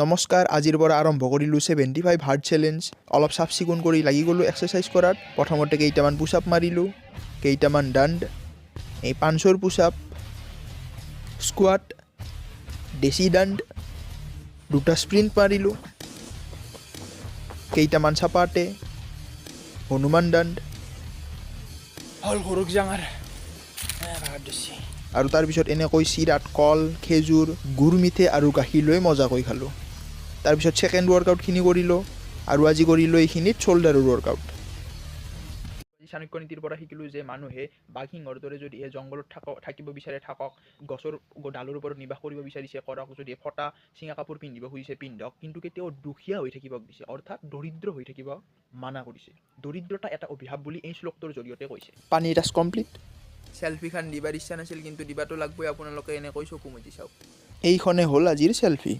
নমস্কাৰ, আজিৰ পৰা আৰম্ভ কৰিলোঁ 75 হাৰ্ড চেলেঞ্জ। অলপ চাফ চিকুণ কৰি লাগি গ'লোঁ এক্সাৰচাইজ কৰাত। প্ৰথমতে কেইটামান পুছআপ মাৰিলোঁ, কেইটামান ডাণ্ড, এই 500 পুছআপ, স্কোৱাট, দেশী ডাণ্ড, 2টা স্প্ৰিণ্ট মাৰিলোঁ, কেইটামান চাপাতে, হনুমান ডাণ্ড আৰু তাৰপিছত এনেকৈ চিৰাত কল, খেজুৰ, গুৰ মিঠে আৰু গাখীৰ লৈ মজাকৈ খালোঁ। তাৰপিছত ছেকেণ্ড ৱৰ্কআউটখিনি কৰিলোঁ আৰু আজি কৰিলোঁ এইখিনিত শ্ব'ল্ডাৰৰ ৱৰ্কআউট। চাণক্য নীতিৰ পৰা শিকিলোঁ যে মানুহে বাঘ সিংহৰ দৰে যদিহে জংঘলত থাকিব বিচাৰে থাকক, গছৰ ডালৰ ওপৰত নিবাস কৰিব বিচাৰিছে কৰক, যদি ফটা চিঙা কাপোৰ পিন্ধিব খুজিছে পিন্ধক, কিন্তু কেতিয়াও দুখীয়া হৈ থাকিব দিছে, অৰ্থাৎ দৰিদ্ৰ হৈ থাকিব মানা কৰিছে। দৰিদ্ৰতা এটা অভিশাপ বুলি এই শ্লোকটোৰ জৰিয়তে কৈছে। পানী টাচ কমপ্লিট। চেল্ফিখন দিবাৰ ইচ্ছা নাছিল, কিন্তু দিবাতো লাগবই। আপোনালোকে এনেকৈ চকু মুদি চাওক। এইখনে হ'ল আজিৰ চেল্ফি।